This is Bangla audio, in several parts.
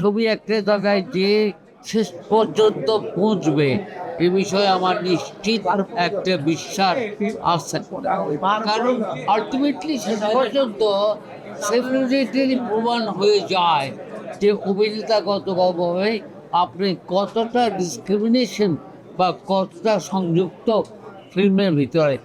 ছবি একটা জায়গায় যে শেষ পর্যন্ত পৌঁছবে এ বিষয়ে আমার নিশ্চিত একটা বিশ্বাস আছে। কারণ আলটিমেটলি শেষ পর্যন্ত সেলিব্রিটি প্রমাণ হয়ে যায় যে অভিনেতাগতভাবে আপনি কতটা ডিসক্রিমিনেশন বা কতটা সংযুক্ত ফিল্মের ভিতরে।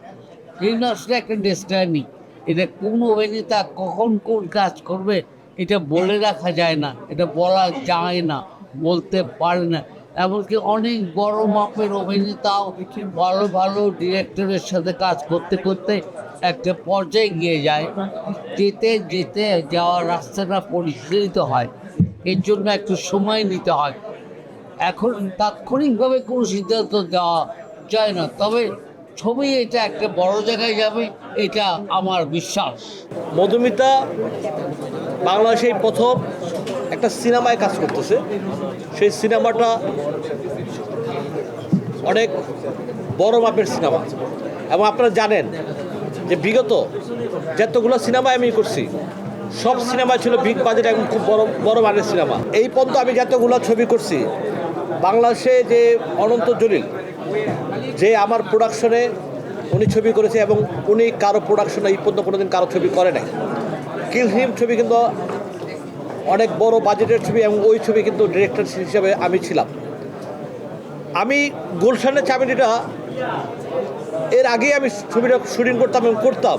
ফিল্ম আসলে একটা ডেস্টানি। এটা কোন অভিনেতা কখন কোন কাজ করবে এটা বলে রাখা যায় না, এটা বলা যায় না, বলতে পারে না। এমনকি অনেক বড় মাপের অভিনেতাও ভালো ভালো ডিরেক্টরের সাথে কাজ করতে করতে একটা পর্যায়ে গিয়ে যায়, যেতে যেতে যাওয়ার রাস্তাটা পরিচালিত হয়। এর জন্য একটু সময় নিতে হয়। এখন তাৎক্ষণিকভাবে কোনো সিদ্ধান্ত দেওয়া যায় না, তবে ছবি এটা একটা বড় জায়গায় যাবে, এটা আমার বিশ্বাস। মধুমিতা বাংলাদেশেই প্রথম একটা সিনেমায় কাজ করতেছে। সেই সিনেমাটা অনেক বড় মাপের সিনেমা, এবং আপনারা জানেন যে বিগত যতগুলো সিনেমা আমি করছি সব সিনেমা ছিল বিগ বাজেট এবং খুব বড় বড় মানের সিনেমা। এই পর্যন্ত আমি যতগুলো ছবি করছি বাংলাদেশে, যে অনন্ত জলিল, যে আমার প্রোডাকশনে উনি ছবি করেছে এবং উনি কারো প্রোডাকশনে এই পর্যন্ত কোনোদিন কারো ছবি করে নাই। কিল হিম ছবি কিন্তু অনেক বড় বাজেটের ছবি, এবং ওই ছবি কিন্তু ডিরেক্টর হিসেবে আমি ছিলাম। আমি গুলশানের চাবিটা এর আগেই আমি ছবিটা শুটিং করতাম এবং করতাম,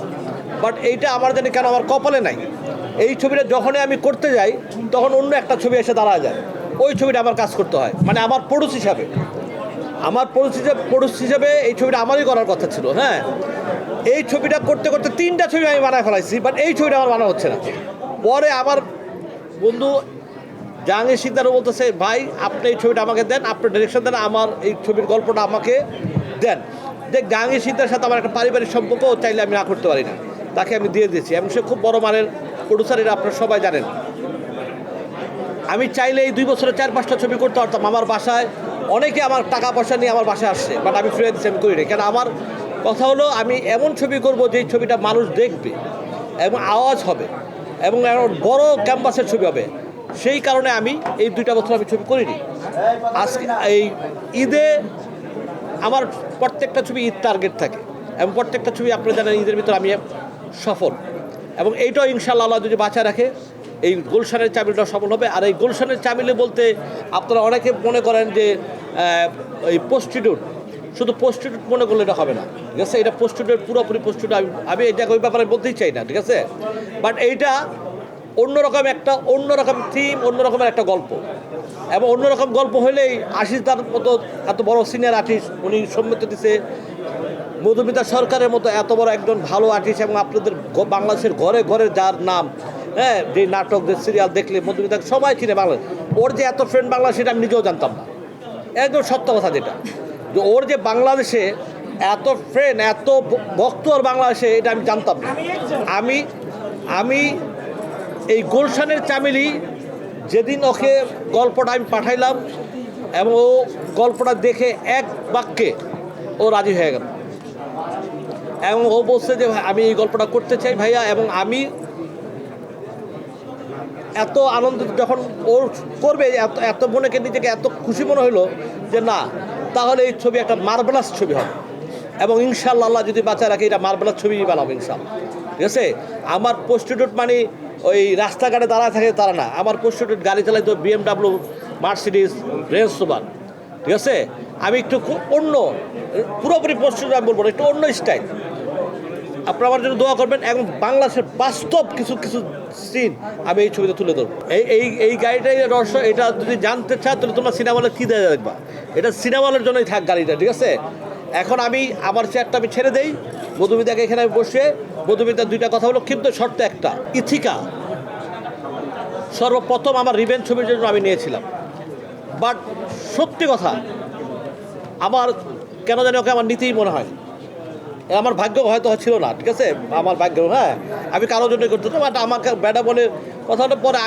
বাট এইটা আমার জানি কেন আমার কপালে নাই। এই ছবিটা যখনই আমি করতে যাই তখন অন্য একটা ছবি এসে দাঁড়া যায়, ওই ছবিটা আমার কাজ করতে হয়। মানে আমার প্রোডিউস হিসাবে, আমার প্রোডিউস হিসাবে এই ছবিটা আমারই করার কথা ছিল। হ্যাঁ, এই ছবিটা করতে করতে 3টা ছবি আমি বানায় ফেলাইছি, বাট এই ছবিটা আমার বানা হচ্ছে না। পরে আমার বন্ধু জাহাঙ্গীর সিকদারও বলতেছে, ভাই আপনি এই ছবিটা আমাকে দেন, আপনি ডিরেকশন দেন, আমার এই ছবির গল্পটা আমাকে দেন। দেখ, জাহাঙ্গীর সিকদারের সাথে আমার একটা পারিবারিক সম্পর্ক, চাইলে আমি না করতে পারি না, তাকে আমি দিয়ে দিয়েছি, এবং সে খুব বড় মানের প্রডিউসার, এটা আপনারা সবাই জানেন। আমি চাইলে এই 2 বছরে 4-5টা ছবি করতে পারতাম। আমার বাসায় অনেকে আমার টাকা পয়সা নিয়ে আমার বাসায় আসছে, বাট আমি ফিরে দিচ্ছি, আমি করি না। কেন? আমার কথা হলো আমি এমন ছবি করব যেই ছবিটা মানুষ দেখবে এবং আওয়াজ হবে এবং বড় ক্যাম্পাসের ছবি হবে। সেই কারণে আমি এই 2টা বছর আমি ছবি করিনি। আজকে এই ঈদে আমার প্রত্যেকটা ছবি ঈদ টার্গেট থাকে, এবং প্রত্যেকটা ছবি আপনারা জানেন ঈদের ভিতরে আমি সফল, এবং এইটাও ইনশাআল্লাহ আল্লাহ যদি বাঁচা রাখে এই গুলশানের চাবিলটা সফল হবে। আর এই গুলশানের চাবিলে বলতে আপনারা অনেকে মনে করেন যে এই প্রস্টিটিউট, শুধু প্রস্টিটিউট মনে করলে এটা হবে না, ঠিক আছে? এটা প্রস্টিটিউট, পুরোপুরি প্রস্টিটিউট। আমি এটা ওই ব্যাপারে বলতেই চাই না, ঠিক আছে? বাট এইটা অন্যরকম থিম, অন্যরকমের একটা গল্প, এবং অন্যরকম গল্প হলেই আশিস তার মতো এত বড় সিনিয়র আর্টিস্ট উনি সম্মতি দিছে, মধুমিতা সরকারের মতো এত বড় একজন ভালো আর্টিস্ট, এবং আপনাদের বাংলাদেশের ঘরে ঘরে যার নাম, হ্যাঁ, যে নাটক, যে সিরিয়াল দেখলে মধুমিতাকে সবাই চিনে বাংলাদেশ। ওর যে এত ফ্রেন্ড বাংলাদেশ, সেটা আমি নিজেও জানতাম না। একদম সত্য কথা যেটা, যে ওর যে বাংলাদেশে এত ফ্রেন্ড, এত ভক্ত ওর বাংলাদেশে, এটা আমি জানতাম না। আমি এই গুলশানের চামেলি যেদিন ওকে গল্পটা আমি পাঠাইলাম, এবং ও গল্পটা দেখে এক বাক্যে ও রাজি হয়ে গেল, এবং ও বলছে যে আমি এই গল্পটা করতে চাই ভাইয়া। এবং আমি এত আনন্দিত যখন ওর করবে, এত মনেকে নিজেকে এত খুশি মনে হলো যে না, তাহলে এই ছবি একটা মার্বেলাস ছবি হবে, এবং ইনশাআল্লাহ আল্লাহ যদি বাঁচা রাখে এটা মার্বেলাস ছবি বানাবো ইনশাআল্লাহ, ঠিক আছে? আমার প্রস্টিটিউট মানে ওই রাস্তাঘাটে দাঁড়ায় থাকে তারা না। আমার প্রস্টিটিউট গাড়ি চালাই তো BMW, মার্সিডিজ, রেঞ্জ রোভার, ঠিক আছে? আমি একটু অন্য, পুরোপুরি প্রস্টিটিউট আমি বলবো না, একটু অন্য স্টাইল। আপনারা আমার জন্য দোয়া করবেন, এবং বাংলাদেশের বাস্তব কিছু কিছু সিন আমি এই ছবিতে তুলে ধরবো। এই গাড়িটাই রহস্য। এটা যদি জানতে চাও তাহলে তোমরা সিনেমা হলে কী দেওয়া দেখবা, এটা সিনেমা হলের জন্যই থাক গাড়িটা, ঠিক আছে? এখন আমি আমার চেয়ারটা আমি ছেড়ে দেই, মধুমিতাকে এখানে আমি বসে, মধুমিতার 2টা কথা হলো, কিন্তু শর্ত একটা, ইথিকা সর্বপ্রথম আমার রিভেঞ্জ ছবির জন্য আমি নিয়েছিলাম। বাট সত্যি কথা, আমার কেন জানি ওকে আমার নিতেই মনে হয়, আমার ভাগ্য হয়তো ছিল না, ঠিক আছে? আমার ভাগ্য, হ্যাঁ, আমি কারোর জন্য করতে, বাট আমাকে বেটা বলে কথাটা পরে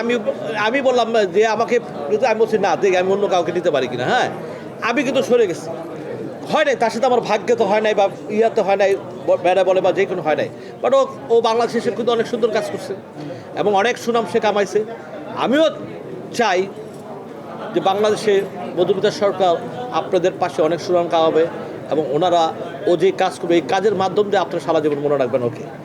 আমি বললাম যে আমাকে, আমি বলছি না, দেখ আমি অন্য কাউকে নিতে পারি কিনা। হ্যাঁ, আমি কিন্তু সরে গেছি, হয় নাই তার সাথে, আমার ভাগ্যে তো হয় নাই, বা ইয়াতে হয় নাই, বেড়া বলে বা যে কোনো হয় নাই। বাট ও বাংলাদেশের কিন্তু অনেক সুন্দর কাজ করছে, এবং অনেক সুনাম সে কামাইছে। আমিও চাই যে বাংলাদেশে মধুমিতা সরকার আপনাদের পাশে অনেক সুনাম কামাবে এবং ওনারা ও যে কাজ করবে এই কাজের মাধ্যম দিয়ে আপনারা সারা জীবন মনে রাখবেন ওকে।